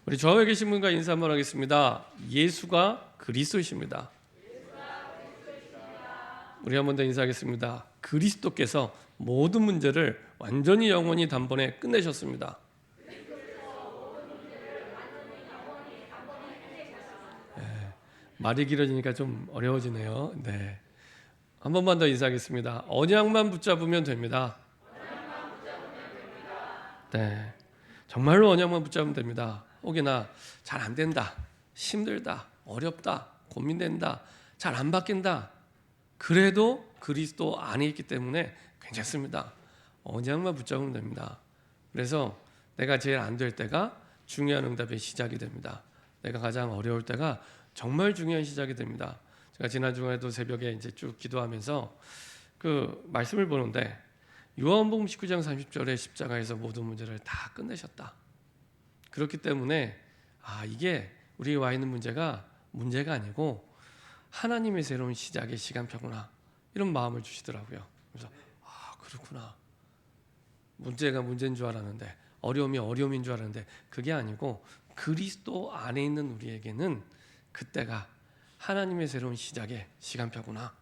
우리 좌우에 계신 분과 인사 한번 하겠습니다. 예수가 그리스도이십니다. 우리 한 번 더 인사하겠습니다. 그리스도께서 모든 문제를 완전히 영원히 단번에 끝내셨습니다. 말이 길어지니까 좀 어려워지네요. 네, 한 번만 더 인사하겠습니다. 언약만 붙잡으면 됩니다. 네, 정말로 언약만 붙잡으면 됩니다. 혹여나 잘 안 된다, 힘들다, 어렵다, 고민된다, 잘 안 바뀐다, 그래도 그리스도 안에 있기 때문에 괜찮습니다. 언약만 붙잡으면 됩니다. 그래서 내가 제일 안 될 때가 중요한 응답의 시작이 됩니다. 내가 가장 어려울 때가 정말 중요한 시작이 됩니다. 제가 지난 주간에도 새벽에 이제 쭉 기도하면서 그 말씀을 보는데 요한복음 19장 30절에 십자가에서 모든 문제를 다 끝내셨다. 그렇기 때문에 이게 우리가 와 있는 문제가 아니고 하나님의 새로운 시작의 시간표구나, 이런 마음을 주시더라고요. 그래서 그렇구나. 문제가 문제인 줄 알았는데, 어려움이 어려움인 줄 알았는데 그게 아니고 그리스도 안에 있는 우리에게는 그때가 하나님의 새로운 시작의 시간표구나.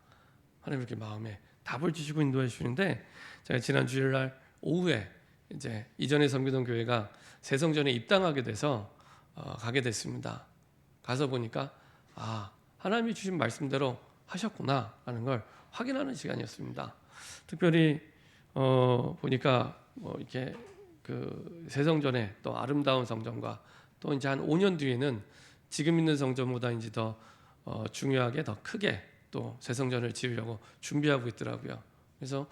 하나님 이렇게 마음에 답을 주시고 인도해 주시는데, 제가 지난 주일날 오후에 이제 이전에 섬기던 교회가 새성전에 입당하게 돼서 가게 됐습니다. 가서 보니까 하나님이 주신 말씀대로 하셨구나 하는 걸 확인하는 시간이었습니다. 특별히 보니까 이렇게 그 새성전에 또 아름다운 성전과 또 이제 한 5년 뒤에는 지금 있는 성전보다 이제 더 중요하게 더 크게 또 새성전을 지으려고 준비하고 있더라고요. 그래서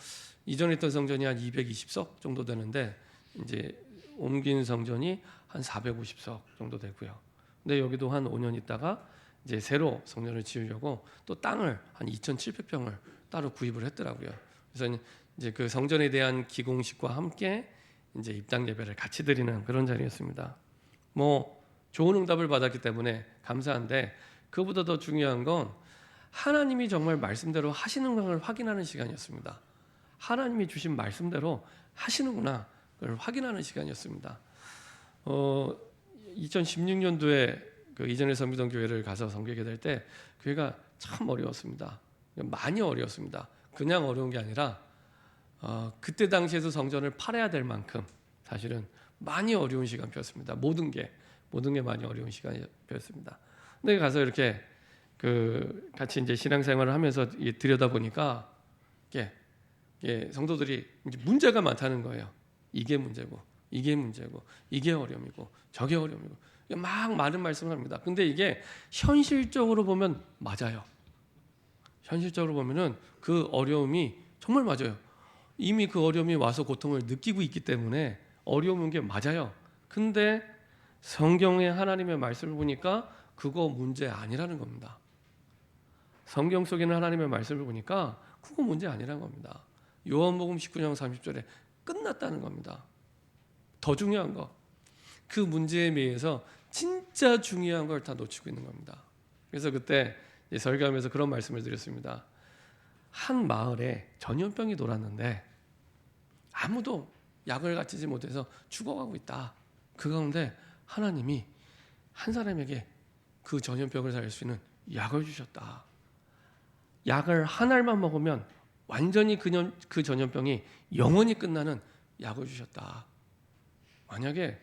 이전에 있던 성전이 한 220석 정도 되는데 이제 옮긴 성전이 한 450석 정도 되고요. 근데 여기도 한 5년 있다가 이제 새로 성전을 지으려고 또 땅을 한 2,700평을 따로 구입을 했더라고요. 그래서 이제 그 성전에 대한 기공식과 함께 이제 입당 예배를 같이 드리는 그런 자리였습니다. 뭐 좋은 응답을 받았기 때문에 감사한데, 그보다 더 중요한 건 하나님이 정말 말씀대로 하시는 걸 확인하는 시간이었습니다. 하나님이 주신 말씀대로 하시는구나, 그걸 확인하는 시간이었습니다. 2016년도에 그 이전에 섬기던 교회를 가서 섬기게 될 때 교회가 참 어려웠습니다. 많이 어려웠습니다. 그냥 어려운 게 아니라 그때 당시에도 성전을 팔아야 될 만큼 사실은 많이 어려운 시간표였습니다. 모든 게 많이 어려운 시간표였습니다. 근데 가서 이렇게 그 같이 이제 신앙생활을 하면서 들여다 보니까 이게 성도들이 이제 문제가 많다는 거예요. 이게 문제고, 이게 문제고, 이게 어려움이고, 저게 어려움이고, 막 많은 말씀을 합니다. 근데 이게 현실적으로 보면 맞아요. 현실적으로 보면은 그 어려움이 정말 맞아요. 이미 그 어려움이 와서 고통을 느끼고 있기 때문에 어려운 게 맞아요. 근데 성경의 하나님의 말씀을 보니까 그거 문제 아니라는 겁니다. 성경 속에 있는 하나님의 말씀을 보니까 그거 문제 아니라는 겁니다. 요한복음 19장 30절에 끝났다는 겁니다. 더 중요한 거, 그 문제에 비해서 진짜 중요한 걸 다 놓치고 있는 겁니다. 그래서 그때 설교하면서 그런 말씀을 드렸습니다. 한 마을에 전염병이 돌았는데 아무도 약을 갖추지 못해서 죽어가고 있다. 그 가운데 하나님이 한 사람에게 그 전염병을 살릴 수 있는 약을 주셨다. 약을 한 알만 먹으면 완전히 그 전염병이 영원히 끝나는 약을 주셨다. 만약에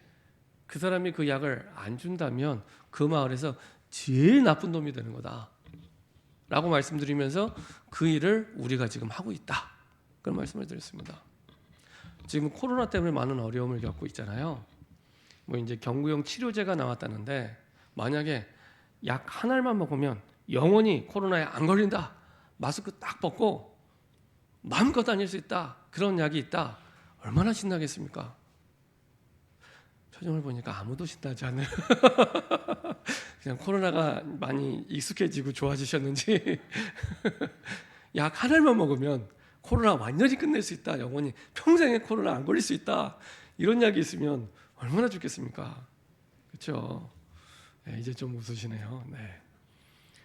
그 사람이 그 약을 안 준다면 그 마을에서 제일 나쁜 놈이 되는 거다 라고 말씀드리면서 그 일을 우리가 지금 하고 있다, 그런 말씀을 드렸습니다. 지금 코로나 때문에 많은 어려움을 겪고 있잖아요. 뭐 이제 경구용 치료제가 나왔다는데 만약에 약 한 알만 먹으면 영원히 코로나에 안 걸린다, 마스크 딱 벗고 마음껏 다닐 수 있다, 그런 약이 있다, 얼마나 신나겠습니까? 표정을 보니까 아무도 신나지 않는 그냥 코로나가 많이 익숙해지고 좋아지셨는지 약 한 알만 먹으면 코로나 완전히 끝낼 수 있다, 영원히 평생에 코로나 안 걸릴 수 있다, 이런 약이 있으면 얼마나 좋겠습니까? 그렇죠? 네, 이제 좀 웃으시네요. 네.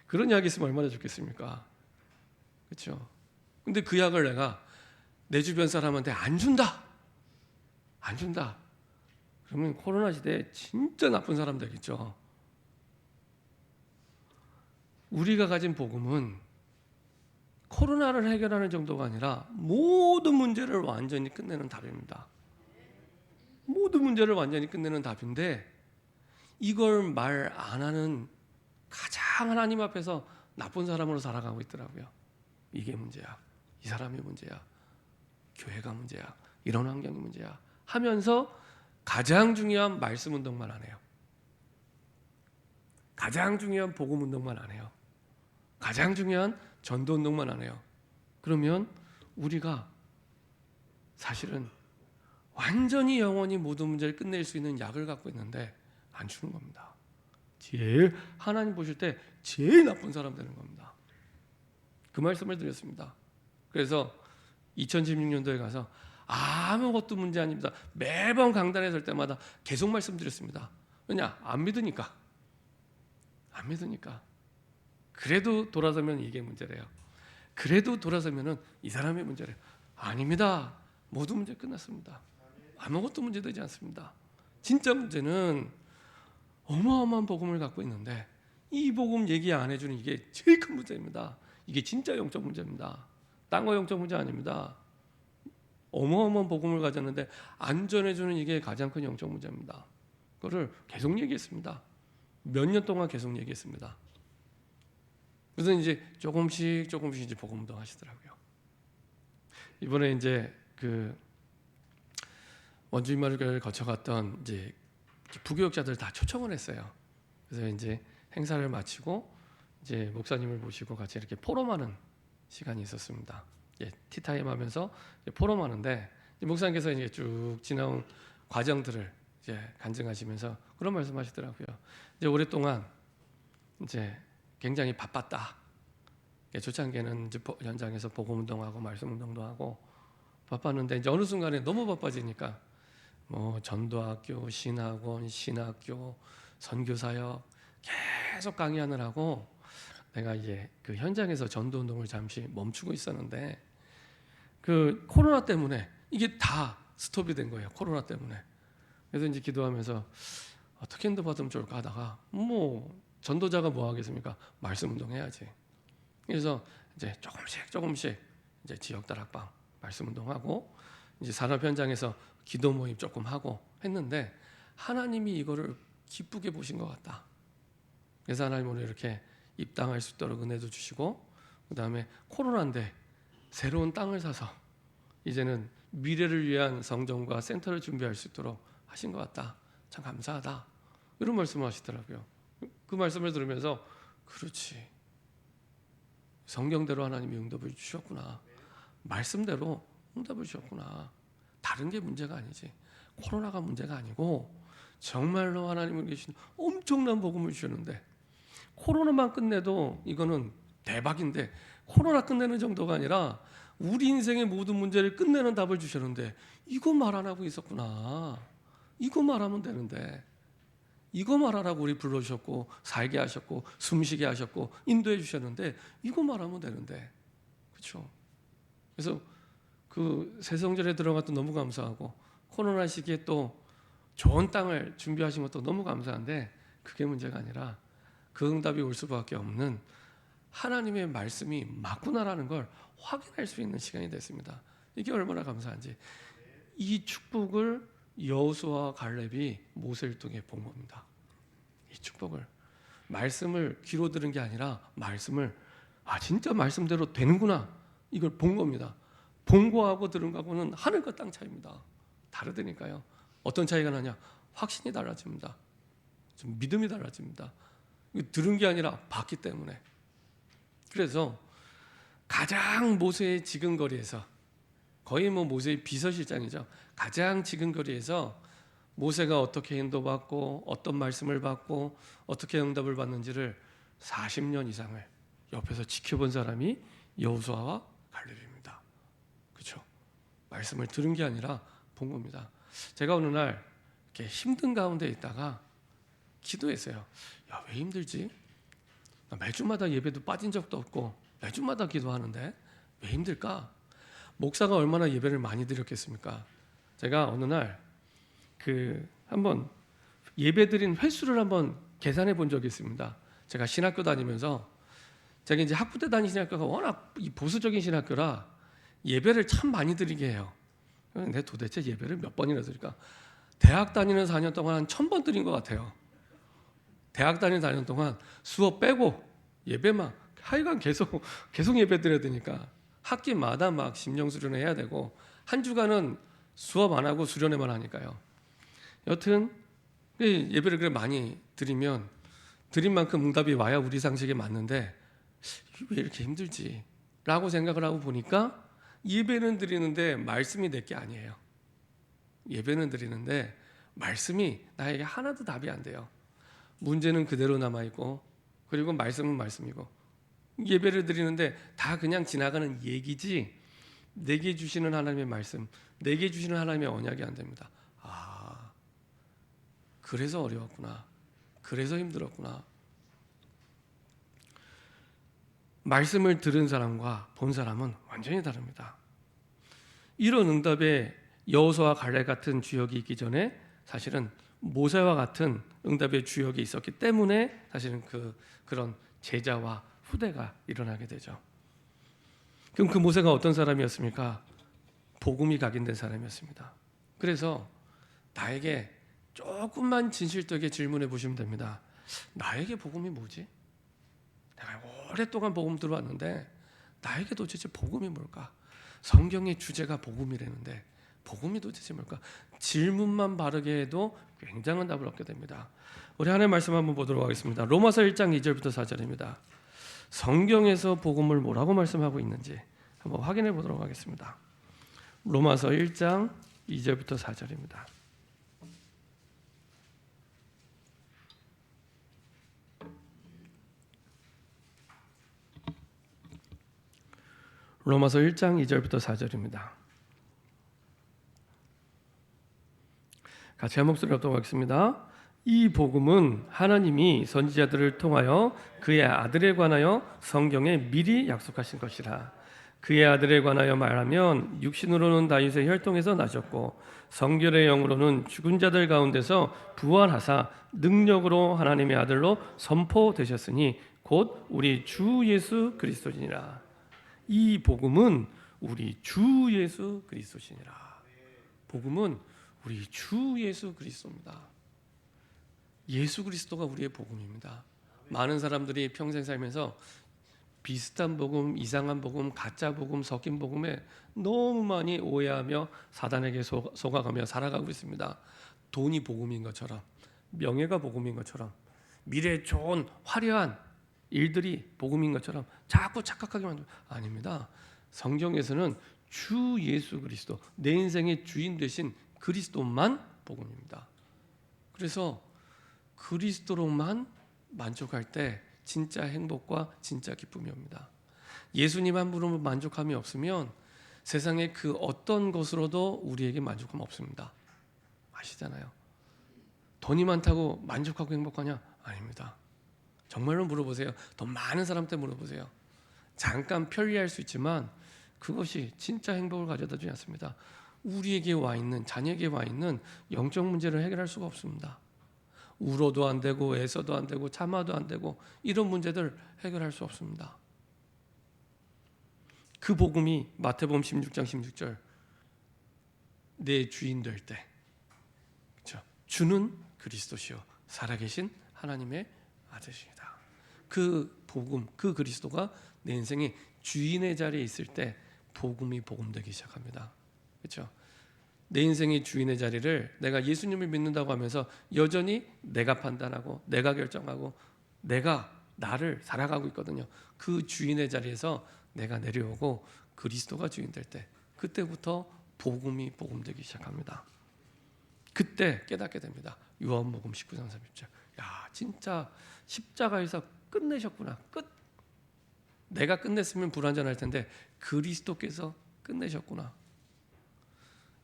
그런 약이 있으면 얼마나 좋겠습니까? 그렇죠? 근데 그 약을 내가 내 주변 사람한테 안 준다. 그러면 코로나 시대에 진짜 나쁜 사람 되겠죠. 우리가 가진 복음은 코로나를 해결하는 정도가 아니라 모든 문제를 완전히 끝내는 답입니다. 모든 문제를 완전히 끝내는 답인데 이걸 말 안 하는 가장 하나님 앞에서 나쁜 사람으로 살아가고 있더라고요. 이게 문제야. 이 사람이 문제야. 교회가 문제야. 이런 환경이 문제야. 하면서 가장 중요한 말씀 운동만 안 해요. 가장 중요한 복음 운동만 안 해요. 가장 중요한 전도 운동만 안 해요. 그러면 우리가 사실은 완전히 영원히 모든 문제를 끝낼 수 있는 약을 갖고 있는데 안 주는 겁니다. 제일 하나님 보실 때 제일 나쁜 사람 되는 겁니다. 그 말씀을 드렸습니다. 그래서 2016년도에 가서 아무것도 문제 아닙니다. 매번 강단에 설 때마다 계속 말씀드렸습니다. 왜냐? 안 믿으니까. 안 믿으니까. 그래도 돌아서면 이게 문제래요. 그래도 돌아서면은 이 사람의 문제래요. 아닙니다. 모든 문제 끝났습니다. 아무것도 문제되지 않습니다. 진짜 문제는 어마어마한 복음을 갖고 있는데 이 복음 얘기 안 해주는 이게 제일 큰 문제입니다. 이게 진짜 영적 문제입니다. 딴 거 영적 문제 아닙니다. 어마어마한 복음을 가졌는데 안 전해주는 이게 가장 큰 영적 문제입니다. 그거를 계속 얘기했습니다. 몇 년 동안 계속 얘기했습니다. 그래서 이제 조금씩 이제 복음도 하시더라고요. 이번에 이제 그 원주민마을교회를 거쳐갔던 이제 부교육자들 다 초청을 했어요. 그래서 이제 행사를 마치고 이제 목사님을 모시고 같이 이렇게 포럼하는 시간이 있었습니다. 예, 티타임 하면서 포럼하는데 목사님께서 이제 쭉 지나온 과정들을 이제 간증하시면서 그런 말씀하시더라고요. 이제 오랫동안 이제 굉장히 바빴다. 초창기에는 이제 현장에서 복음 운동하고 말씀 운동도 하고 바빴는데 이제 어느 순간에 너무 바빠지니까 뭐 전도학교, 신학원, 신학교, 선교사역 계속 강의하느라고 내가 이제 그 현장에서 전도 운동을 잠시 멈추고 있었는데 그 코로나 때문에 이게 다 스톱이 된 거예요. 코로나 때문에. 그래서 이제 기도하면서 어떻게 인도받으면 좋을까 하다가 뭐 전도자가 뭐 하겠습니까? 말씀 운동해야지. 그래서 이제 조금씩 이제 지역 다락방 말씀 운동하고 이제 산업 현장에서 기도 모임 조금 하고 했는데 하나님이 이거를 기쁘게 보신 것 같다. 그래서 하나님 오늘 이렇게 입당할 수 있도록 은혜도 주시고 그 다음에 코로나인데 새로운 땅을 사서 이제는 미래를 위한 성전과 센터를 준비할 수 있도록 하신 것 같다. 참 감사하다. 이런 말씀을 하시더라고요. 그 말씀을 들으면서 그렇지. 성경대로 하나님이 응답을 주셨구나. 말씀대로 응답을 주셨구나. 다른 게 문제가 아니지. 코로나가 문제가 아니고 정말로 하나님을 계신 엄청난 복음을 주셨는데 코로나만 끝내도 이거는 대박인데 코로나 끝내는 정도가 아니라 우리 인생의 모든 문제를 끝내는 답을 주셨는데 이거 말 안 하고 있었구나. 이거 말하면 되는데 이거 말하라고 우리 불러주셨고 살게 하셨고 숨쉬게 하셨고 인도해 주셨는데 이거 말하면 되는데 그렇죠? 그래서 그 새성전에 들어갔도 너무 감사하고 코로나 시기에 또 좋은 땅을 준비하신 것도 너무 감사한데 그게 문제가 아니라 그 응답이 올 수밖에 없는 하나님의 말씀이 맞구나라는 걸 확인할 수 있는 시간이 됐습니다. 이게 얼마나 감사한지. 이 축복을 여호수아와 갈렙이 모세를 통해 본 겁니다. 이 축복을 말씀을 귀로 들은 게 아니라 말씀을 진짜 말씀대로 되는구나 이걸 본 겁니다. 본 거하고 들은 거하고는 하늘과 땅 차이입니다. 다르다니까요. 어떤 차이가 나냐? 확신이 달라집니다. 좀 믿음이 달라집니다. 들은 게 아니라 봤기 때문에. 그래서 가장 모세의 지근거리에서 거의 뭐 모세의 비서실장이죠. 가장 지근거리에서 모세가 어떻게 인도받고 어떤 말씀을 받고 어떻게 응답을 받는지를 40년 이상을 옆에서 지켜본 사람이 여호수아와 갈렙입니다. 그렇죠? 말씀을 들은 게 아니라 본 겁니다. 제가 어느 날 이렇게 힘든 가운데 있다가 기도했어요. 야, 왜 힘들지? 나 매주마다 예배도 빠진 적도 없고 매주마다 기도하는데 왜 힘들까? 목사가 얼마나 예배를 많이 드렸겠습니까? 제가 어느 날 한 한번 예배드린 횟수를 한번 계산해 본 적이 있습니다. 제가 신학교 다니면서 제가 이제 학부 때 다니는 신학교가 워낙 이 보수적인 신학교라 예배를 참 많이 드리게 해요. 근데 도대체 예배를 몇 번이나 드릴까? 대학 다니는 4년 동안 한 1000번 드린 것 같아요. 대학 다니는 4년 동안 수업 빼고 예배만 하여간 계속 예배 드려야 되니까 학기마다 막 심령 수련을 해야 되고 한 주간은 수업 안 하고 수련회만 하니까요. 여튼 예배를 그래 많이 드리면 드린 만큼 응답이 와야 우리 상식에 맞는데 왜 이렇게 힘들지? 라고 생각을 하고 보니까 예배는 드리는데 말씀이 내게 아니에요. 예배는 드리는데 말씀이 나에게 하나도 답이 안 돼요. 문제는 그대로 남아있고 그리고 말씀은 말씀이고 예배를 드리는데 다 그냥 지나가는 얘기지 내게 주시는 하나님의 말씀, 내게 주시는 하나님의 언약이 안 됩니다. 아, 그래서 어려웠구나. 그래서 힘들었구나. 말씀을 들은 사람과 본 사람은 완전히 다릅니다. 이런 응답에 여호수아와 갈렙 같은 주역이 있기 전에 사실은 모세와 같은 응답의 주역이 있었기 때문에 사실은 그런 제자와 후대가 일어나게 되죠. 그럼 그 모세가 어떤 사람이었습니까? 복음이 각인된 사람이었습니다. 그래서 나에게 조금만 진실되게 질문해 보시면 됩니다. 나에게 복음이 뭐지? 내가 오랫동안 복음 들어왔는데 나에게 도대체 복음이 뭘까? 성경의 주제가 복음이라는데 복음이 도대체 뭘까? 질문만 바르게 해도 굉장한 답을 얻게 됩니다. 우리 하나님의 말씀 한번 보도록 하겠습니다. 로마서 1장 2절부터 4절입니다. 성경에서 복음을 뭐라고 말씀하고 있는지 한번 확인해 보도록 하겠습니다. 로마서 1장 2절부터 4절입니다. 로마서 1장 2절부터 4절입니다. 같이 한 목소리로 하겠습니다. 이 복음은 하나님이 선지자들을 통하여 그의 아들에 관하여 성경에 미리 약속하신 것이라. 그의 아들에 관하여 말하면 육신으로는 다윗의 혈통에서 나셨고 성결의 영으로는 죽은 자들 가운데서 부활하사 능력으로 하나님의 아들로 선포되셨으니 곧 우리 주 예수 그리스도시니라. 이 복음은 우리 주 예수 그리스도시니라. 복음은 우리 주 예수 그리스도입니다. 예수 그리스도가 우리의 복음입니다. 많은 사람들이 평생 살면서 비슷한 복음, 이상한 복음, 가짜 복음, 섞인 복음에 너무 많이 오해하며 사단에게 속아가며 살아가고 있습니다. 돈이 복음인 것처럼, 명예가 복음인 것처럼, 미래에 좋은 화려한 일들이 복음인 것처럼 자꾸 착각하게 만들어요. 아닙니다. 성경에서는 주 예수 그리스도, 내 인생의 주인 되신 그리스도만 복음입니다. 그래서 그리스도로만 만족할 때 진짜 행복과 진짜 기쁨이 옵니다. 예수님 한 분으로 만족함이 없으면 세상의 그 어떤 것으로도 우리에게 만족함 없습니다. 아시잖아요. 돈이 많다고 만족하고 행복하냐? 아닙니다. 정말로 물어보세요. 더 많은 사람한테 물어보세요. 잠깐 편리할 수 있지만 그것이 진짜 행복을 가져다 주지 않습니다. 우리에게 와 있는, 자녀에게 와 있는 영적 문제를 해결할 수가 없습니다. 울어도 안 되고 애써도 안 되고 참아도 안 되고 이런 문제들 해결할 수 없습니다. 그 복음이 마태복음 16장 16절 내 주인 될 때, 그렇죠? 주는 그리스도시요 살아계신 하나님의 아들이시다. 그 복음, 그 그리스도가 내 인생의 주인의 자리에 있을 때 복음이 복음되기 시작합니다. 그렇죠? 내 인생의 주인의 자리를 내가 예수님을 믿는다고 하면서 여전히 내가 판단하고 내가 결정하고 내가 나를 살아가고 있거든요. 그 주인의 자리에서 내가 내려오고 그리스도가 주인 될 때 그때부터 복음이 복음되기 시작합니다. 그때 깨닫게 됩니다. 요한복음 19장 30절. 야, 진짜 십자가에서 끝내셨구나. 끝. 내가 끝냈으면 불완전할 텐데 그리스도께서 끝내셨구나.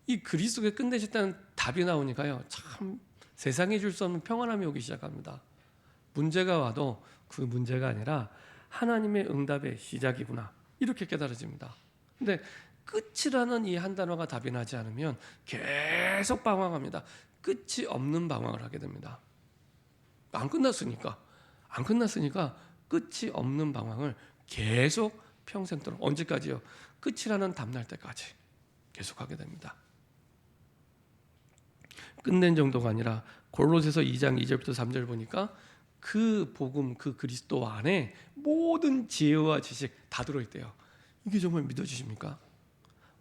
이 그리스도가 끝내셨다는 답이 나오니까요, 참 세상에 줄 수 없는 평안함이 오기 시작합니다. 문제가 와도 그 문제가 아니라 하나님의 응답의 시작이구나 이렇게 깨달아집니다. 근데 끝이라는 이 한 단어가 답이 나지 않으면 계속 방황합니다. 끝이 없는 방황을 하게 됩니다. 안 끝났으니까 끝이 없는 방황을 계속 평생도록, 언제까지요? 끝이라는 답날 때까지 계속하게 됩니다. 끝낸 정도가 아니라 골로새서 2장 2절부터 3절 보니까 그 복음, 그 그리스도 안에 모든 지혜와 지식 다 들어있대요. 이게 정말 믿어지십니까?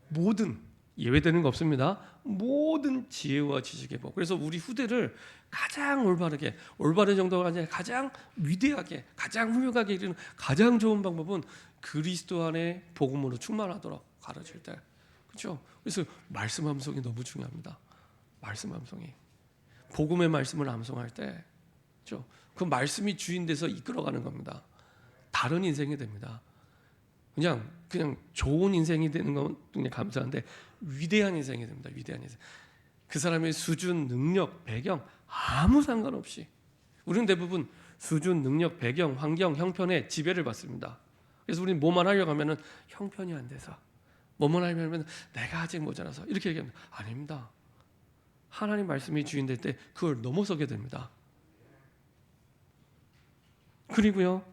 모든, 예외되는 거 없습니다. 모든 지혜와 지식의 복. 그래서 우리 후대를 가장 올바른 정도가 아니라 가장 위대하게, 가장 훌륭하게 이르는 가장 좋은 방법은 그리스도 안에 복음으로 충만하도록 가르칠 때. 그렇죠? 그래서 말씀 암송이 너무 중요합니다. 말씀 암송이. 복음의 말씀을 암송할 때, 그렇죠? 그 말씀이 주인 돼서 이끌어가는 겁니다. 다른 인생이 됩니다. 그냥 좋은 인생이 되는 건 그냥 감사한데 위대한 인생이 됩니다. 위대한 인생. 그 사람의 수준, 능력, 배경 아무 상관없이 우리는 대부분 수준, 능력, 배경, 환경, 형편에 지배를 받습니다. 그래서 우리는 뭐만 하려고 하면은 형편이 안 돼서, 뭐만 하려면 내가 아직 모자라서 이렇게 얘기합니다. 아닙니다. 하나님 말씀이 주인 될 때 그걸 넘어서게 됩니다. 그리고요,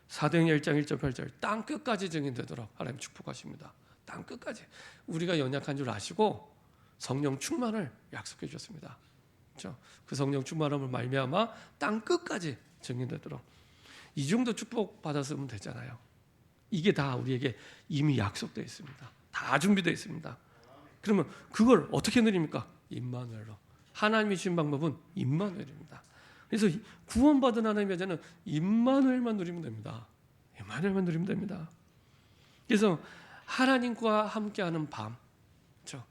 사도행전 1장 1절 8절 땅 끝까지 증인되도록 하나님 축복하십니다. 땅 끝까지. 우리가 연약한 줄 아시고 성령 충만을 약속해 주셨습니다. 그렇죠? 그 성령 충만함을 말미암아 땅 끝까지 증인되도록. 이 정도 축복 받았으면 되잖아요. 이게 다 우리에게 이미 약속되어 있습니다. 다 준비되어 있습니다. 그러면 그걸 어떻게 누립니까? 임마누엘로. 하나님이 주신 방법은 임마누엘입니다. 그래서 구원받은 하나님의 자는 임마누엘만 누리면 됩니다. 임마누엘만 누리면 됩니다. 그래서 하나님과 함께하는 밤, 그렇죠?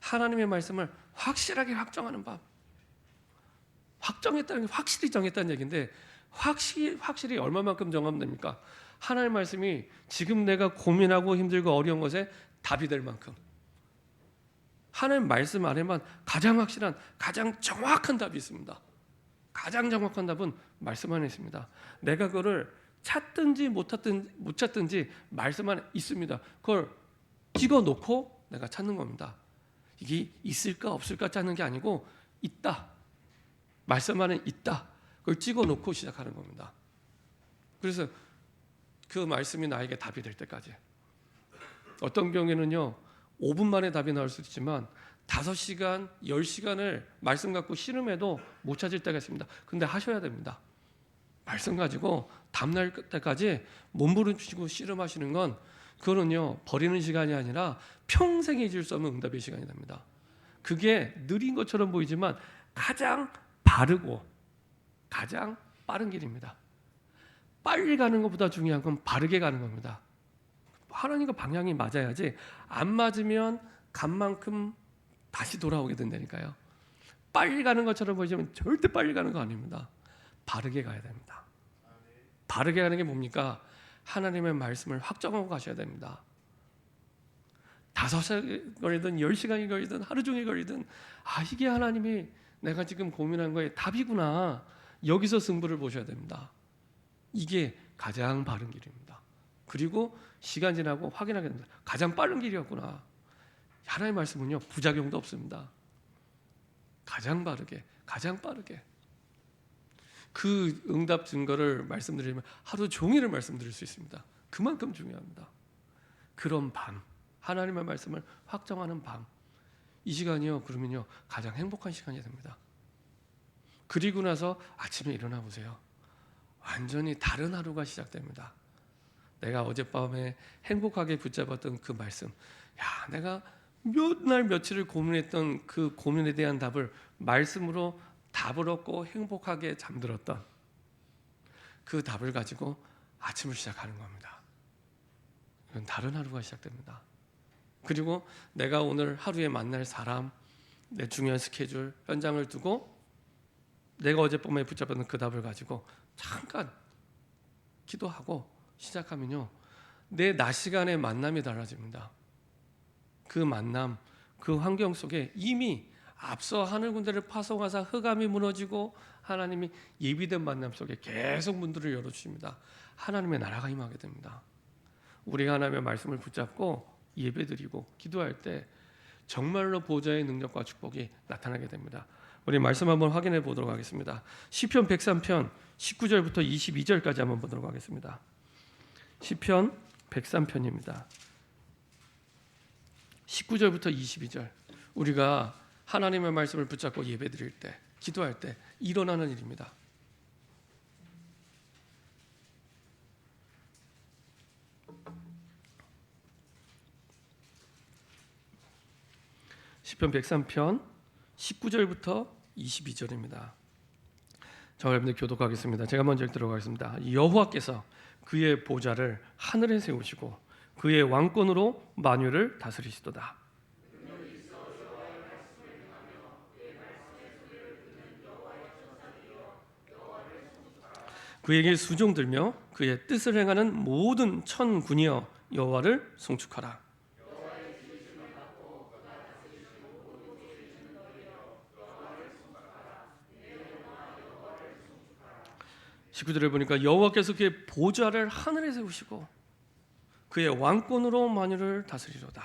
하나님의 말씀을 확실하게 확정하는 밤. 확정했다는 게 확실히 정했다는 얘기인데 확실히 얼마만큼 정하면 됩니까? 하나님의 말씀이 지금 내가 고민하고 힘들고 어려운 것에 답이 될 만큼, 하나님 말씀 안에만 가장 확실한, 가장 정확한 답이 있습니다. 가장 정확한 답은 말씀 안에 있습니다. 내가 그거를 찾든지 못 찾든지 말씀 안에 있습니다. 그걸 찍어놓고 내가 찾는 겁니다. 이게 있을까 없을까 찾는 게 아니고 있다. 말씀 안에 있다. 그걸 찍어놓고 시작하는 겁니다. 그래서 그 말씀이 나에게 답이 될 때까지. 어떤 경우에는요 5분 만에 답이 나올 수도 있지만 5시간, 10시간을 말씀 갖고 씨름해도 못 찾을 때가 있습니다. 근데 하셔야 됩니다. 말씀 가지고 답날 때까지 몸부림치고 씨름하시는 건 그거는요 버리는 시간이 아니라 평생 잊을 수 없는 응답의 시간이 됩니다. 그게 느린 것처럼 보이지만 가장 바르고 가장 빠른 길입니다. 빨리 가는 것보다 중요한 건 바르게 가는 겁니다. 하나님과 방향이 맞아야지, 안 맞으면 간 만큼 다시 돌아오게 된다니까요. 빨리 가는 것처럼 보이지만 절대 빨리 가는 거 아닙니다. 바르게 가야 됩니다. 바르게 가는 게 뭡니까? 하나님의 말씀을 확정하고 가셔야 됩니다. 5시간이 걸리든 10시간이 걸리든 하루 종일 걸리든 이게 하나님이 내가 지금 고민한 거에 답이구나. 여기서 승부를 보셔야 됩니다. 이게 가장 바른 길입니다. 그리고 시간 지나고 확인하게 됩니다. 가장 빠른 길이었구나. 하나님의 말씀은요 부작용도 없습니다. 가장 바르게, 가장 빠르게. 그 응답 증거를 말씀드리면 하루 종일을 말씀드릴 수 있습니다. 그만큼 중요합니다. 그런 밤, 하나님의 말씀을 확정하는 밤, 이 시간이요 그러면요 가장 행복한 시간이 됩니다. 그리고 나서 아침에 일어나 보세요. 완전히 다른 하루가 시작됩니다. 내가 어젯밤에 행복하게 붙잡았던 그 말씀, 내가 몇 날 며칠을 고민했던 그 고민에 대한 답을 말씀으로 답을 얻고 행복하게 잠들었던 그 답을 가지고 아침을 시작하는 겁니다. 그건 다른 하루가 시작됩니다. 그리고 내가 오늘 하루에 만날 사람, 내 중요한 스케줄, 현장을 두고 내가 어젯밤에 붙잡았던 그 답을 가지고 잠깐 기도하고 시작하면요 내 낮 시간의 만남이 달라집니다. 그 만남, 그 환경 속에 이미 앞서 하늘 군대를 파송하사 흑암이 무너지고 하나님이 예비된 만남 속에 계속 문들을 열어주십니다. 하나님의 나라가 임하게 됩니다. 우리가 하나님의 말씀을 붙잡고 예배드리고 기도할 때 정말로 보좌의 능력과 축복이 나타나게 됩니다. 우리 말씀 한번 확인해 보도록 하겠습니다. 시편 103편 19절부터 22절까지 한번 보도록 하겠습니다. 시편 103편입니다. 19절부터 22절. 우리가 하나님의 말씀을 붙잡고 예배드릴 때, 기도할 때 일어나는 일입니다. 시편 103편 19절부터 22절입니다. 저 여러분들 교독하겠습니다. 제가 먼저 읽도록 하겠습니다. 여호와께서 그의 보좌를 하늘에 세우시고 그의 왕권으로 만유를 다스리시도다. 그에게 수종들며 그의 뜻을 행하는 모든 천군이여 여호와를 송축하라. 19절에 보니까 여호와께서 그의 보좌를 하늘에 세우시고 그의 왕권으로 만유를 다스리로다.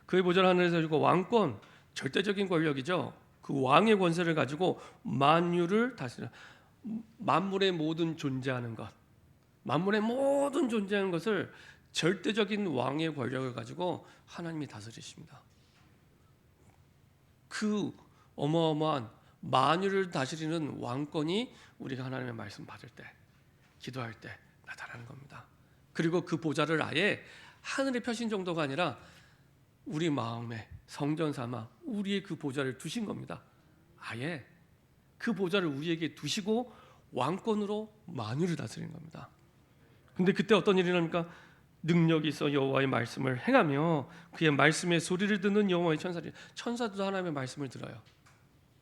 그의 보좌를 하늘에 세우시고, 왕권, 절대적인 권력이죠. 그 왕의 권세를 가지고 만유를 다스려, 만물의 모든 존재하는 것, 만물의 모든 존재하는 것을 절대적인 왕의 권력을 가지고 하나님이 다스리십니다. 그 어마어마한 만유를 다스리는 왕권이 우리가 하나님의 말씀 받을 때, 기도할 때 나타나는 겁니다. 그리고 그 보좌를 아예 하늘에 펴신 정도가 아니라 우리 마음에 성전 삼아 우리의 그 보좌를 두신 겁니다. 아예 그 보좌를 우리에게 두시고 왕권으로 만유를 다스리는 겁니다. 근데 그때 어떤 일이 납니까? 능력이 있어 여호와의 말씀을 행하며 그의 말씀의 소리를 듣는 여호와의 천사들. 천사도 하나님의 말씀을 들어요.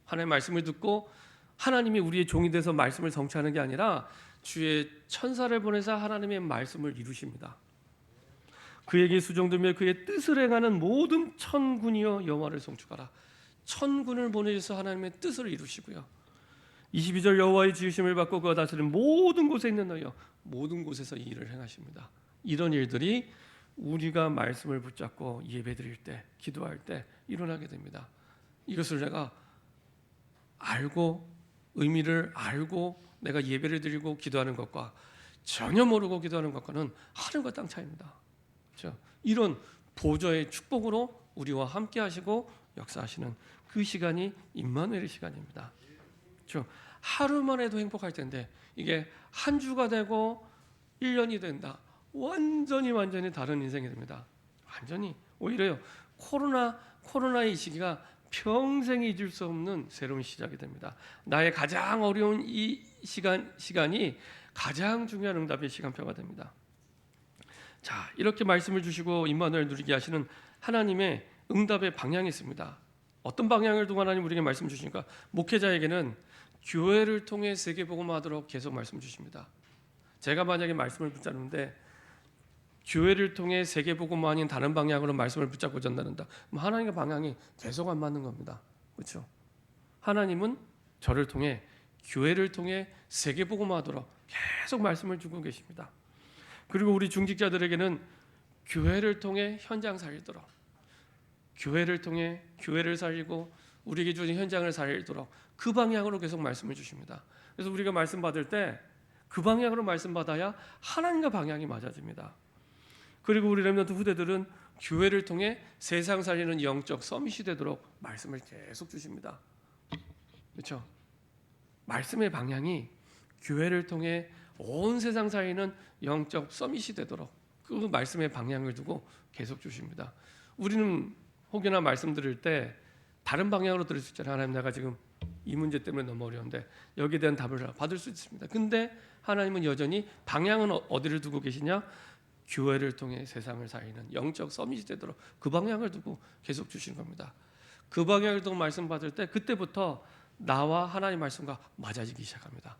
하나님의 말씀을 듣고 하나님이 우리의 종이 돼서 말씀을 성취하는 게 아니라 주의 천사를 보내서 하나님의 말씀을 이루십니다. 그에게 수종들며 그의 뜻을 행하는 모든 천군이여 여호와를 송축하라. 천군을 보내셔서 하나님의 뜻을 이루시고요. 22절 여호와의 지으심을 받고 그가 다스리는 모든 곳에 있는 너희여, 모든 곳에서 이 일을 행하십니다. 이런 일들이 우리가 말씀을 붙잡고 예배드릴 때, 기도할 때 일어나게 됩니다. 이것을 내가 알고, 의미를 알고 내가 예배를 드리고 기도하는 것과 전혀 모르고 기도하는 것과는 하늘과 땅 차이입니다. 그렇죠? 이런 보좌의 축복으로 우리와 함께 하시고 역사하시는 그 시간이 임마누엘의 시간입니다. 그렇죠? 하루만 해도 행복할 텐데 이게 한 주가 되고 1년이 된다. 완전히 다른 인생이 됩니다. 완전히. 오히려요, 코로나의 이 시기가 평생 잊을 수 없는 새로운 시작이 됩니다. 나의 가장 어려운 이 시간이 가장 중요한 응답의 시간표가 됩니다. 자, 이렇게 말씀을 주시고 임마누엘 누리게 하시는 하나님의 응답의 방향이 있습니다. 어떤 방향을 두고 하나님 우리에게 말씀 주시니까, 목회자에게는 교회를 통해 세계복음화하도록 계속 말씀 주십니다. 제가 만약에 말씀을 붙잡는데 교회를 통해 세계복음화 아닌 다른 방향으로 말씀을 붙잡고 전달한다, 그럼 하나님의 방향이 계속 안 맞는 겁니다. 그렇죠? 하나님은 저를 통해, 교회를 통해 세계복음화하도록 계속 말씀을 주고 계십니다. 그리고 우리 중직자들에게는 교회를 통해 현장 살리도록, 교회를 통해 교회를 살리고 우리에게 주신 현장을 살리도록 그 방향으로 계속 말씀을 주십니다. 그래서 우리가 말씀 받을 때 그 방향으로 말씀 받아야 하나님과 방향이 맞아집니다. 그리고 우리 렘넌트 후대들은 교회를 통해 세상 살리는 영적 서밋이 되도록 말씀을 계속 주십니다. 그렇죠? 말씀의 방향이 교회를 통해 온 세상 살리는 영적 서밋이 되도록 그 말씀의 방향을 두고 계속 주십니다. 우리는 혹여나 말씀 들을 때 다른 방향으로 들을 수 있잖아요. 하나님, 내가 지금 이 문제 때문에 너무 어려운데 여기에 대한 답을 받을 수 있습니다. 근데 하나님은 여전히 방향은 어디를 두고 계시냐? 교회를 통해 세상을 살리는 영적 서밋이 되도록 그 방향을 두고 계속 주시는 겁니다. 그 방향을 두고 말씀 받을 때 그때부터 나와 하나님 말씀과 맞아지기 시작합니다.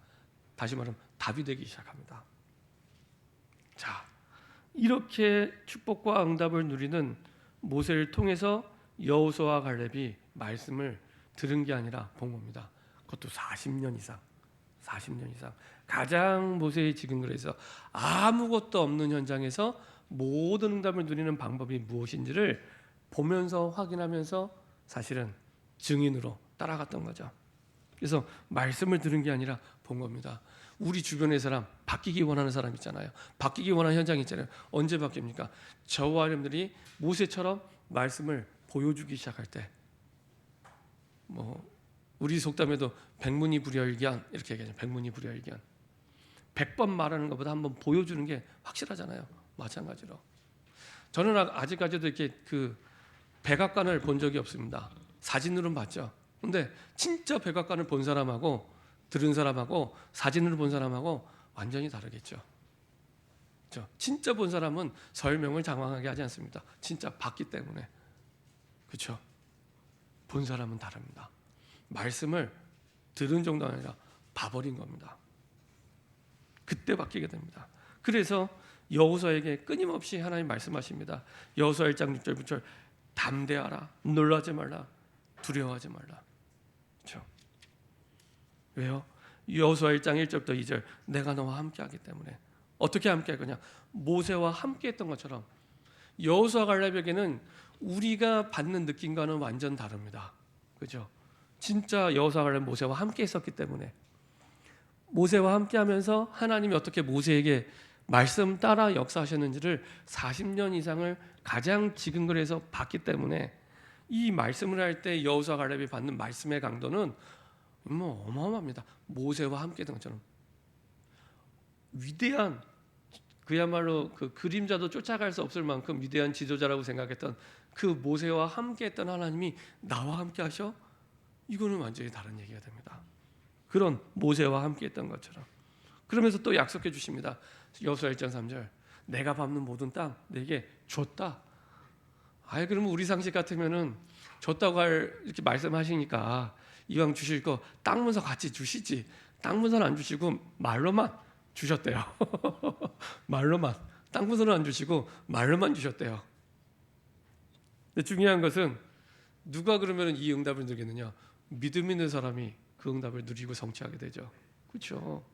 다시 말하면 답이 되기 시작합니다. 자, 이렇게 축복과 응답을 누리는 모세를 통해서 여호수아와 갈렙이 말씀을 들은 게 아니라 본 겁니다. 그것도 40년 이상. 가장 모세의 지금그래서 아무것도 없는 현장에서 모든 응답을 누리는 방법이 무엇인지를 보면서 확인하면서 사실은 증인으로 따라갔던 거죠. 그래서 말씀을 들은 게 아니라 본 겁니다. 우리 주변의 사람, 바뀌기 원하는 사람 있잖아요. 바뀌기 원하는 현장이 있잖아요. 언제 바뀝니까? 저와 여러분들이 모세처럼 말씀을 보여주기 시작할 때, 우리 속담에도 백문이불여일견 이렇게 얘기하죠. 백문이불여일견. 100번 말하는 것보다 한번 보여주는 게 확실하잖아요. 마찬가지로 저는 아직까지도 이렇게 그 백악관을 본 적이 없습니다. 사진으로는 봤죠. 근데 진짜 백악관을 본 사람하고 들은 사람하고 사진으로 본 사람하고 완전히 다르겠죠. 그렇죠? 진짜 본 사람은 설명을 장황하게 하지 않습니다. 진짜 봤기 때문에. 그렇죠? 본 사람은 다릅니다. 말씀을 들은 정도가 아니라 봐버린 겁니다. 그때 바뀌게 됩니다. 그래서 여호수아에게 끊임없이 하나님 말씀하십니다. 여호수아 1장 6절 9절 담대하라, 놀라지 말라, 두려워하지 말라. 그렇죠? 왜요? 여호수아 1장 1절부터 2절 내가 너와 함께하기 때문에. 어떻게 함께할 거냐? 모세와 함께했던 것처럼. 여호수아 갈렙에게는 우리가 받는 느낌과는 완전 다릅니다. 그렇죠? 진짜 여호수아 갈렙 모세와 함께했었기 때문에. 모세와 함께하면서 하나님이 어떻게 모세에게 말씀 따라 역사하셨는지를 40년 이상을 가장 지근거리에서 봤기 때문에 이 말씀을 할 때 여호수아 갈렙이 받는 말씀의 강도는 어마어마합니다. 모세와 함께했던 것처럼 위대한, 그야말로 그 그림자도 쫓아갈 수 없을 만큼 위대한 지도자라고 생각했던 그 모세와 함께했던 하나님이 나와 함께하셔? 이거는 완전히 다른 얘기가 됩니다. 그런 모세와 함께했던 것처럼. 그러면서 또 약속해 주십니다. 여호수아 1장 3절 내가 밟는 모든 땅 내게 줬다. 그러면 우리 상식 같으면은 줬다고 이렇게 말씀하시니까 이왕 주실 거 땅 문서 같이 주시지. 땅 문서는 안 주시고 말로만 주셨대요. 말로만. 땅 문서는 안 주시고 말로만 주셨대요. 근데 중요한 것은 누가 그러면 이 응답을 누리겠느냐? 믿음 있는 사람이 그 응답을 누리고 성취하게 되죠. 그렇죠?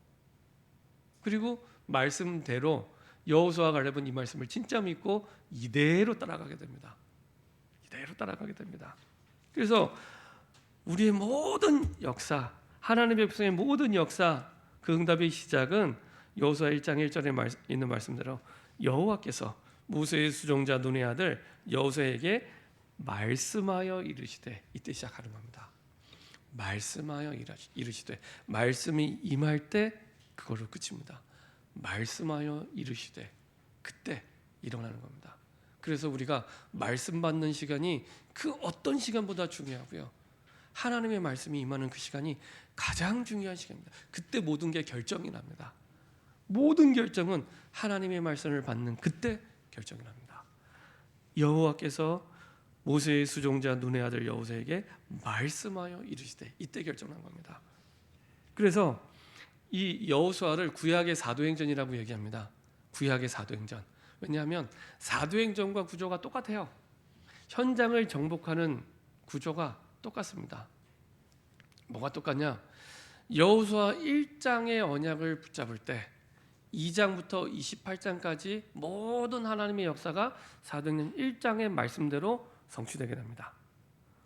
그리고 말씀대로 여호수아 갈렙은 이 말씀을 진짜 믿고 이대로 따라가게 됩니다. 이대로 따라가게 됩니다. 그래서 우리의 모든 역사, 하나님의 백성의 모든 역사, 그 응답의 시작은 여호수아 1장 1절에 있는 말씀대로 여호와께서 모세의 수종자 눈의 아들 여호수아에게 말씀하여 이르시되, 이때 시작하는 겁니다. 말씀하여 이르시되, 말씀이 임할 때 그걸로 끝입니다. 말씀하여 이르시되, 그때 일어나는 겁니다. 그래서 우리가 말씀 받는 시간이 그 어떤 시간보다 중요하고요, 하나님의 말씀이 임하는 그 시간이 가장 중요한 시간입니다. 그때 모든 게 결정이 납니다. 모든 결정은 하나님의 말씀을 받는 그때 결정이 납니다. 여호와께서 모세의 수종자 눈의 아들 여호수아에게 말씀하여 이르시되, 이때 결정난 겁니다. 그래서 이 여호수아를 구약의 사도행전이라고 얘기합니다. 구약의 사도행전. 왜냐하면 사도행전과 구조가 똑같아요. 현장을 정복하는 구조가 똑같습니다. 뭐가 똑같냐? 여호수아 1장의 언약을 붙잡을 때 2장부터 28장까지 모든 하나님의 역사가 사도행전 1장의 말씀대로 성취되게 됩니다.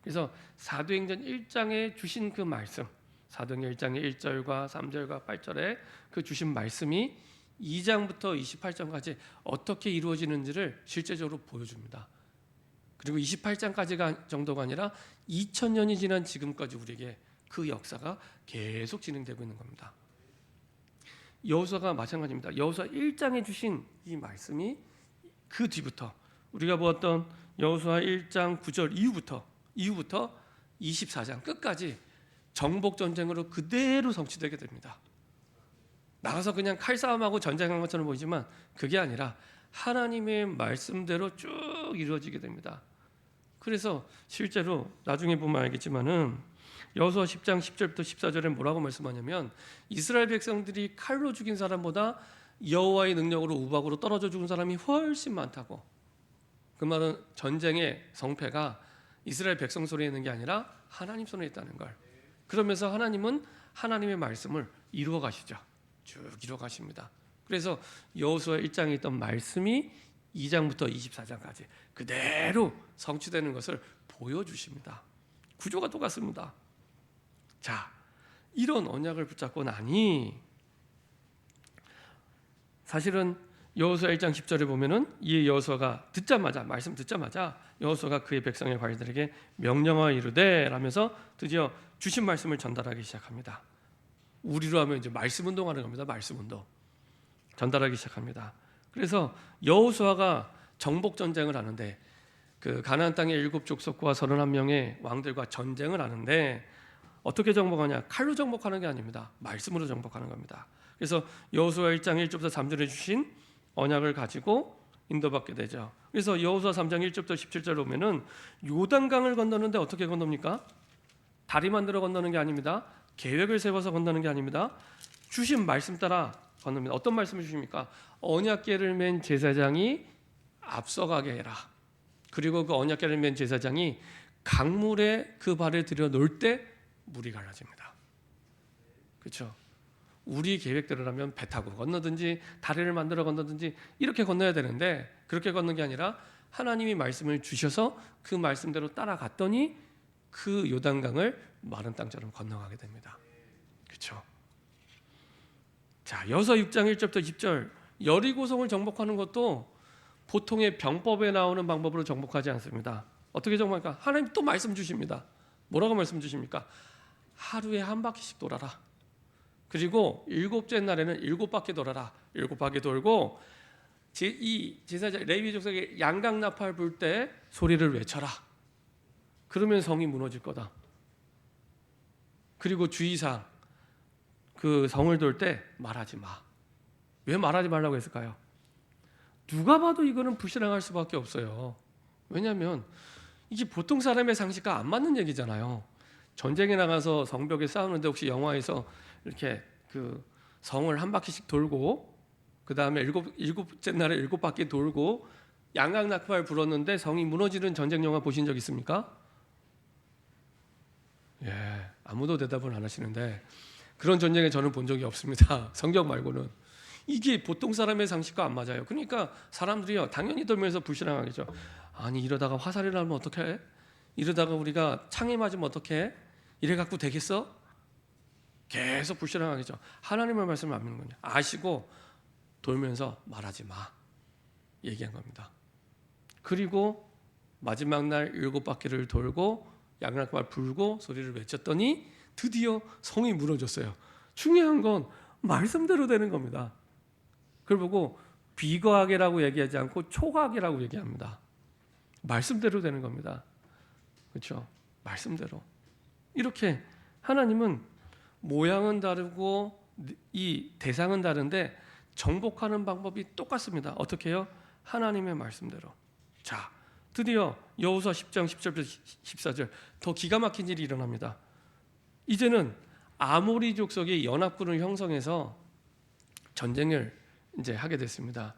그래서 사도행전 1장에 주신 그 말씀, 사도행전 1장의 1절과 3절과 8절에 그 주신 말씀이 2장부터 28장까지 어떻게 이루어지는지를 실제적으로 보여줍니다. 그리고 28장까지가 정도가 아니라 2000년이 지난 지금까지 우리에게 그 역사가 계속 진행되고 있는 겁니다. 여호수아가 마찬가지입니다. 여호수아 1장에 주신 이 말씀이 그 뒤부터 우리가 보았던 여호수아 1장 9절 이후부터 24장 끝까지 정복 전쟁으로 그대로 성취되게 됩니다. 나가서 그냥 칼싸움하고 전쟁한 것처럼 보이지만 그게 아니라 하나님의 말씀대로 쭉 이루어지게 됩니다. 그래서 실제로 나중에 보면 알겠지만은 여호수아 10장 10절부터 14절에 뭐라고 말씀하냐면 이스라엘 백성들이 칼로 죽인 사람보다 여호와의 능력으로 우박으로 떨어져 죽은 사람이 훨씬 많다고. 그 말은 전쟁의 성패가 이스라엘 백성 손에 있는 게 아니라 하나님 손에 있다는 걸. 그러면서 하나님은 하나님의 말씀을 이루어 가시죠. 쭉 이루어 가십니다. 그래서 여호수아 1장에 있던 말씀이 2장부터 24장까지 그대로 성취되는 것을 보여주십니다. 구조가 똑같습니다. 자, 이런 언약을 붙잡고 나니 사실은 여호수아 1장 10절에 보면은 이 여호수아가 말씀 듣자마자 여호수아가 그의 백성의 관리들에게 명령하여 이르되 라면서 드디어 주신 말씀을 전달하기 시작합니다. 우리로 하면 이제 말씀 운동하는 겁니다. 말씀 운동 전달하기 시작합니다. 그래서 여호수아가 정복 전쟁을 하는데 그 가나안 땅의 7족속과 31명의 왕들과 전쟁을 하는데 어떻게 정복하냐? 칼로 정복하는 게 아닙니다. 말씀으로 정복하는 겁니다. 그래서 여호수아 1장 1절부터 3절에 주신 언약을 가지고 인도받게 되죠. 그래서 여호수아 3장 1절부터 17절 보면은 요단강을 건너는데 어떻게 건넙니까? 다리 만들어 건너는 게 아닙니다. 계획을 세워서 건너는 게 아닙니다. 주신 말씀 따라 건넙니다. 어떤 말씀을 주십니까? 언약궤를 맨 제사장이 앞서가게 해라. 그리고 그 언약궤를 맨 제사장이 강물에 그 발을 들여 놓을 때 물이 갈라집니다. 그렇죠? 우리 계획대로라면 배 타고 건너든지 다리를 만들어 건너든지 이렇게 건너야 되는데 그렇게 걷는 게 아니라 하나님이 말씀을 주셔서 그 말씀대로 따라갔더니 그 요단강을 마른 땅처럼 건너가게 됩니다. 그렇죠? 자, 여호수아 6장 1절부터 10절 여리고성을 정복하는 것도 보통의 병법에 나오는 방법으로 정복하지 않습니다. 어떻게 정복할까? 하나님 또 말씀 주십니다. 뭐라고 말씀 주십니까? 하루에 한 바퀴씩 돌아라. 그리고 7째 날에는 7바퀴 돌아라. 7바퀴 돌고 이 제사장 레위 족속의 양각 나팔 불 때 소리를 외쳐라. 그러면 성이 무너질 거다. 그리고 주의사항 그 성을 돌 때 말하지 마. 왜 말하지 말라고 했을까요? 누가 봐도 이거는 불신앙할 수밖에 없어요. 왜냐하면 이게 보통 사람의 상식과 안 맞는 얘기잖아요. 전쟁에 나가서 성벽에 싸우는데 혹시 영화에서 이렇게 그 성을 한 바퀴씩 돌고 그 다음에 일곱째 날에 7바퀴 돌고 양각 나팔 불었는데 성이 무너지는 전쟁 영화 보신 적 있습니까? 예, 아무도 대답을 안 하시는데 그런 전쟁에 저는 본 적이 없습니다. 성경 말고는. 이게 보통 사람의 상식과 안 맞아요. 그러니까 사람들이요 당연히 돌면서 불신앙하겠죠. 아니 이러다가 화살이 나면 어떡해? 이러다가 우리가 창에 맞으면 어떡해? 이래 갖고 되겠어? 계속 불신앙하겠죠. 하나님의 말씀을 안 믿는 거냐? 아시고 돌면서 말하지 마 얘기한 겁니다. 그리고 마지막 날 7바퀴를 돌고 양락발 불고 소리를 외쳤더니 드디어 성이 무너졌어요. 중요한 건 말씀대로 되는 겁니다. 그걸 보고 비거하게라고 얘기하지 않고 초과하게라고 얘기합니다. 말씀대로 되는 겁니다. 그렇죠? 말씀대로. 이렇게 하나님은 모양은 다르고 이 대상은 다른데 정복하는 방법이 똑같습니다. 어떻게 해요? 하나님의 말씀대로. 자, 드디어 여호수아 10장 10절부터 14절 더 기가 막힌 일이 일어납니다. 이제는 아모리 족속이 연합군을 형성해서 전쟁을 이제 하게 됐습니다.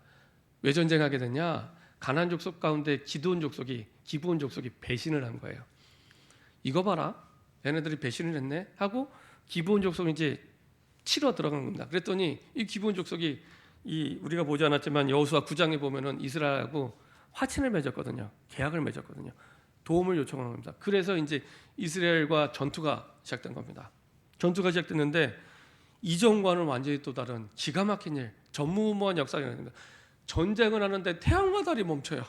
왜 전쟁하게 됐냐? 가나안 족속 가운데 기브온 족속이 배신을 한 거예요. 이거 봐라, 얘네들이 배신을 했네 하고 기브온 족속이 이제 치러 들어간 겁니다. 그랬더니 이 기브온 족속이 이 우리가 보지 않았지만 여호수아 9장에 보면은 이스라엘하고 화친을 맺었거든요. 계약을 맺었거든요. 도움을 요청한 겁니다. 그래서 이제 이스라엘과 전투가 시작된 겁니다. 전투가 시작됐는데 이전과는 완전히 또 다른 기가 막힌 일, 전무후무한 역사가 일어납니다. 전쟁을 하는데 태양과 달이 멈춰요.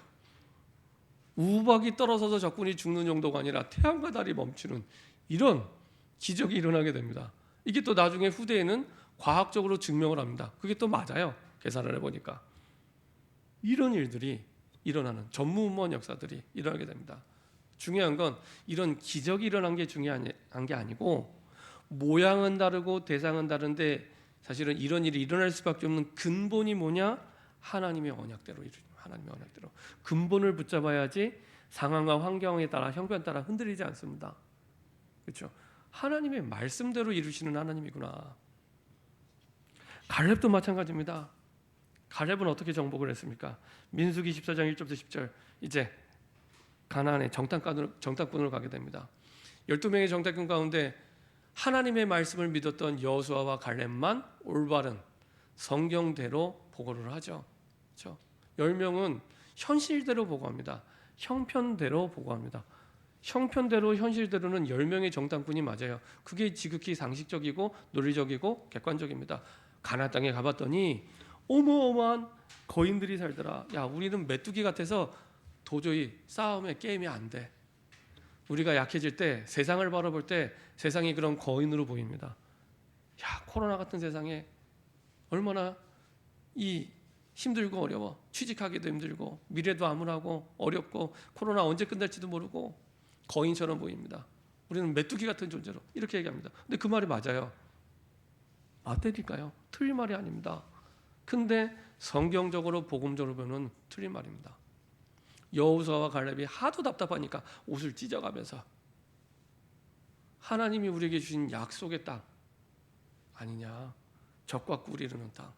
우박이 떨어져서 적군이 죽는 정도가 아니라 태양과 달이 멈추는 이런 기적이 일어나게 됩니다. 이게 또 나중에 후대에는 과학적으로 증명을 합니다. 그게 또 맞아요. 계산을 해보니까. 이런 일들이 일어나는 전무후무한 역사들이 일어나게 됩니다. 중요한 건 이런 기적이 일어난 게 중요한 게 아니고 모양은 다르고 대상은 다른데 사실은 이런 일이 일어날 수밖에 없는 근본이 뭐냐? 하나님의 언약대로 하나님의 언약대로 근본을 붙잡아야지 상황과 환경에 따라 형편 따라 흔들리지 않습니다. 그렇죠? 하나님의 말씀대로 이루시는 하나님이구나. 갈렙도 마찬가지입니다. 갈렙은 어떻게 정복을 했습니까? 민수기 14장 1절부터 10절 이제 가나안에 정탐꾼으로 가게 됩니다. 12명의 정탐꾼 가운데 하나님의 말씀을 믿었던 여호수아와 갈렙만 올바른 성경대로 보고를 하죠. 그렇죠? 10명은 현실대로 보고합니다. 형편대로 보고합니다. 형편대로 현실대로는 10명의 정탐꾼이 맞아요. 그게 지극히 상식적이고 논리적이고 객관적입니다. 가나안 땅에 가봤더니 어마어마한 거인들이 살더라. 야, 우리는 메뚜기 같아서 도저히 싸움에 게임이 안 돼. 우리가 약해질 때, 세상을 바라볼 때 세상이 그런 거인으로 보입니다. 야, 코로나 같은 세상에 얼마나 이 힘들고 어려워. 취직하기도 힘들고 미래도 암울하고 어렵고 코로나 언제 끝날지도 모르고 거인처럼 보입니다. 우리는 메뚜기 같은 존재로 이렇게 얘기합니다. 근데 그 말이 맞아요. 맞다니까요. 틀린 말이 아닙니다. 근데 성경적으로 복음적으로 보면 틀린 말입니다. 여호수아와 갈렙이 하도 답답하니까 옷을 찢어가면서 하나님이 우리에게 주신 약속의 땅 아니냐, 적과 꿀이 흐르는 땅,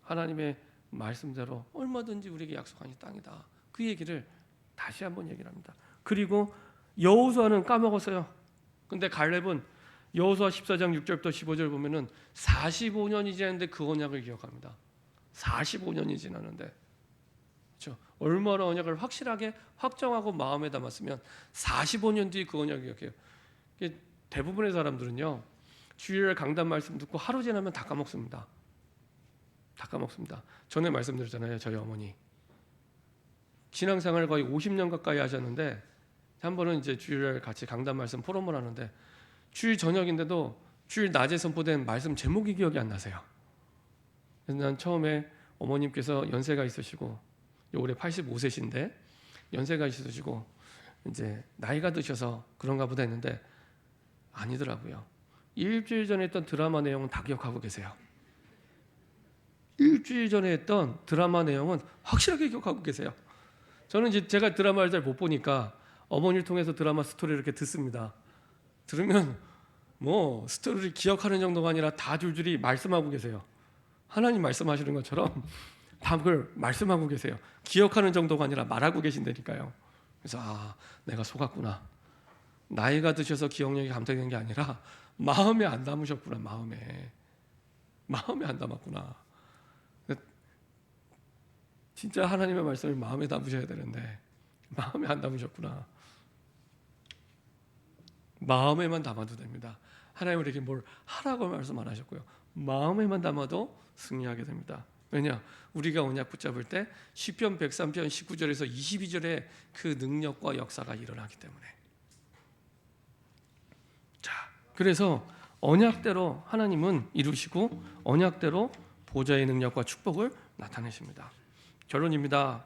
하나님의 말씀대로 얼마든지 우리에게 약속한 이 땅이다. 그 얘기를 다시 한번 얘기를 합니다. 그리고 여호수아는 까먹었어요. 근데 갈렙은 여호수아 14장 6절부터 15절 보면은 45년이 지났는데 그 언약을 기억합니다. 45년이 지났는데, 그렇죠? 얼마나 언약을 확실하게 확정하고 마음에 담았으면 45년 뒤에 그 언약을 기억해요. 대부분의 사람들은요, 주일 강단 말씀 듣고 하루 지나면 다 까먹습니다. 다 까먹습니다. 전에 말씀드렸잖아요. 저희 어머니 신앙생활 거의 50년 가까이 하셨는데 한 번은 이제 주일 같이 강단 말씀 포럼을 하는데 주일 저녁인데도 주일 낮에 선포된 말씀 제목이 기억이 안 나세요. 그래서 난 처음에 어머님께서 연세가 있으시고 올해 85세신데 연세가 있으시고 이제 나이가 드셔서 그런가 보다 했는데 아니더라고요. 일주일 전에 했던 드라마 내용은 다 기억하고 계세요. 일주일 전에 했던 드라마 내용은 확실하게 기억하고 계세요. 저는 이제 제가 드라마를 잘 못 보니까 어머니를 통해서 드라마 스토리를 이렇게 듣습니다. 들으면 뭐 스토리를 기억하는 정도가 아니라 다 줄줄이 말씀하고 계세요. 하나님 말씀하시는 것처럼 다 그걸 말씀하고 계세요. 기억하는 정도가 아니라 말하고 계신다니까요. 그래서 내가 속았구나. 나이가 드셔서 기억력이 감퇴된 게 아니라 마음에 안 담으셨구나. 마음에 안 담았구나. 진짜 하나님의 말씀을 마음에 담으셔야 되는데 마음에 안 담으셨구나. 마음에만 담아도 됩니다. 하나님 우리에게 뭘 하라고 말씀 안 하셨고요. 마음에만 담아도 승리하게 됩니다. 왜냐? 우리가 언약 붙잡을 때 시편 103편 19절에서 22절에 그 능력과 역사가 일어나기 때문에. 자, 그래서 언약대로 하나님은 이루시고 언약대로 보좌의 능력과 축복을 나타내십니다. 결론입니다.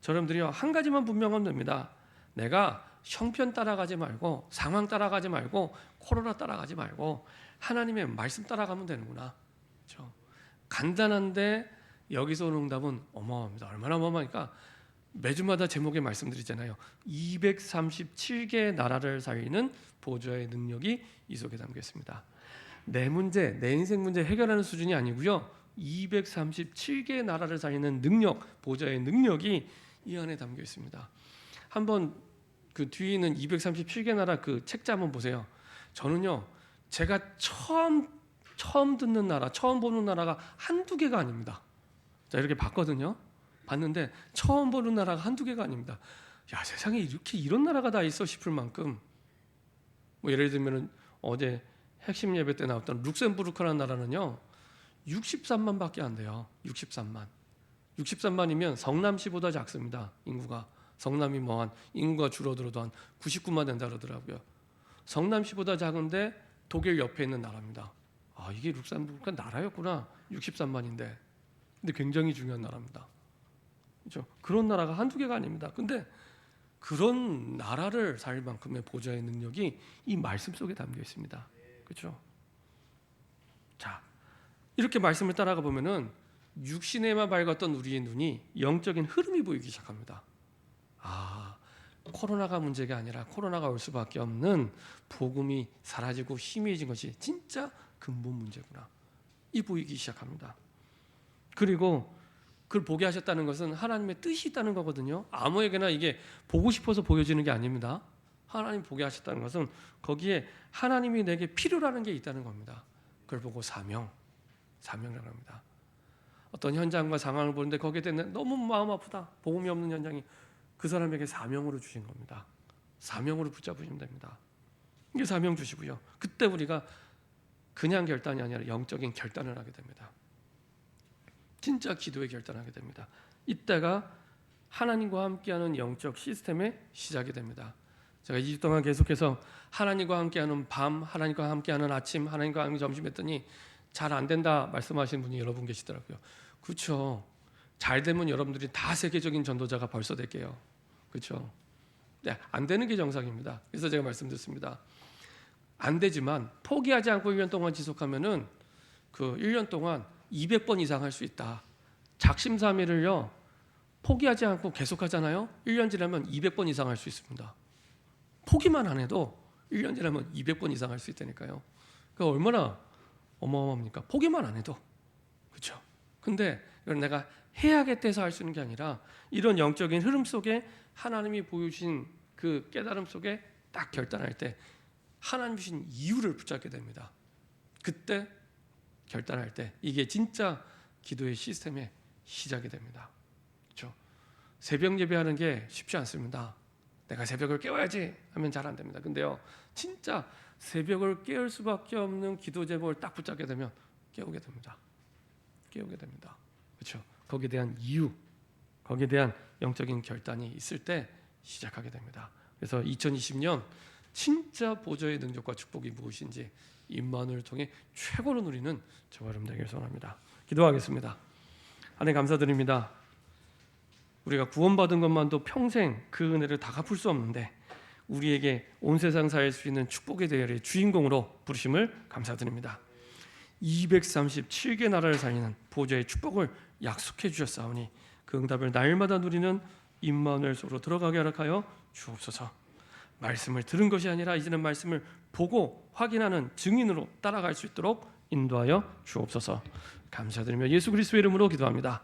여러분들이요, 한 가지만 분명하면 됩니다. 내가 형편 따라가지 말고 상황 따라가지 말고 코로나 따라가지 말고 하나님의 말씀 따라가면 되는구나. 그렇죠? 간단한데 여기서 오는 응답은 어마어마합니다. 얼마나 어마어마하니까 매주마다 제목에 말씀드리잖아요. 237개의 나라를 살리는 보좌의 능력이 이 속에 담겨 있습니다. 내 문제, 내 인생 문제 해결하는 수준이 아니고요. 237개의 나라를 살리는 능력, 보좌의 능력이 이 안에 담겨 있습니다. 한번 그 뒤에 있는 237개 나라 그 책자 한번 보세요. 저는요, 제가 처음 듣는 나라, 처음 보는 나라가 한두 개가 아닙니다. 자, 이렇게 봤거든요. 봤는데 처음 보는 나라가 한두 개가 아닙니다. 야, 세상에 이렇게 이런 나라가 다 있어 싶을 만큼, 뭐 예를 들면 어제 핵심 예배 때 나왔던 룩셈부르크라는 나라는요, 63만밖에 안 돼요. 63만이면 성남시보다 작습니다. 인구가. 성남이 뭐 한 인구가 줄어들어도 한 99만 된다 그러더라고요. 성남시보다 작은데 독일 옆에 있는 나라입니다. 이게 룩셈부르크가 나라였구나. 63만인데. 근데 굉장히 중요한 나라입니다. 그렇죠? 그런 나라가 한두 개가 아닙니다. 근데 그런 나라를 살릴 만큼의 보좌의 능력이 이 말씀 속에 담겨 있습니다. 그렇죠? 자, 이렇게 말씀을 따라가 보면은 육신에만 밝았던 우리의 눈이 영적인 흐름이 보이기 시작합니다. 코로나가 문제가 아니라 코로나가 올 수밖에 없는 복음이 사라지고 희미해진 것이 진짜 근본 문제구나. 이 보이기 시작합니다. 그리고 그걸 보게 하셨다는 것은 하나님의 뜻이 있다는 거거든요. 아무에게나 이게 보고 싶어서 보여지는 게 아닙니다. 하나님 보게 하셨다는 것은 거기에 하나님이 내게 필요라는 게 있다는 겁니다. 그걸 보고 사명이라고 합니다. 어떤 현장과 상황을 보는데 거기에 대해 너무 마음 아프다. 복음이 없는 현장이 그 사람에게 사명으로 주신 겁니다. 사명으로 붙잡으시면 됩니다. 이게 사명 주시고요. 그때 우리가 그냥 결단이 아니라 영적인 결단을 하게 됩니다. 진짜 기도의 결단하게 됩니다. 이때가 하나님과 함께하는 영적 시스템의 시작이 됩니다. 제가 2주 동안 계속해서 하나님과 함께하는 밤, 하나님과 함께하는 아침, 하나님과 함께 점심 했더니 잘 안 된다 말씀하시는 분이 여러 분 계시더라고요. 그렇죠. 잘 되면 여러분들이 다 세계적인 전도자가 벌써 될게요. 그렇죠. 네, 안 되는 게 정상입니다. 그래서 제가 말씀드렸습니다. 안 되지만 포기하지 않고 1년 동안 지속하면은 그 1년 동안 200번 이상 할 수 있다. 작심삼일을요 포기하지 않고 계속하잖아요. 1년 지나면 200번 이상 할 수 있습니다. 포기만 안 해도 1년 지나면 200번 이상 할 수 있다니까요. 그러니까 얼마나 어마어마합니까? 포기만 안 해도. 그렇죠. 근데 이건 내가 해야겠다 해서 할 수 있는 게 아니라 이런 영적인 흐름 속에 하나님이 보여주신 그 깨달음 속에 딱 결단할 때 하나님 주신 이유를 붙잡게 됩니다. 그때 결단할 때 이게 진짜 기도의 시스템의 시작이 됩니다. 그렇죠? 새벽 예배하는 게 쉽지 않습니다. 내가 새벽을 깨워야지 하면 잘 안 됩니다. 근데요, 진짜 새벽을 깨울 수밖에 없는 기도 제목을 딱 붙잡게 되면 깨우게 됩니다. 깨우게 됩니다. 그렇죠? 거기에 대한 이유, 거기에 대한 영적인 결단이 있을 때 시작하게 됩니다. 그래서 2020년 진짜 보좌의 능력과 축복이 무엇인지 임마누엘을 통해 최고로 누리는 저와 여러분 되길 소원합니다. 기도하겠습니다. 하나님 감사드립니다. 우리가 구원받은 것만도 평생 그 은혜를 다 갚을 수 없는데 우리에게 온 세상 살릴 수 있는 축복의 대열의 주인공으로 부르심을 감사드립니다. 237개 나라를 살리는 보좌의 축복을 약속해 주셨사오니 그 응답을 날마다 누리는 임마누엘 속으로 들어가게 허락하여 주옵소서. 말씀을 들은 것이 아니라 이제는 말씀을 보고 확인하는 증인으로 따라갈 수 있도록 인도하여 주옵소서. 감사드리며 예수 그리스도의 이름으로 기도합니다.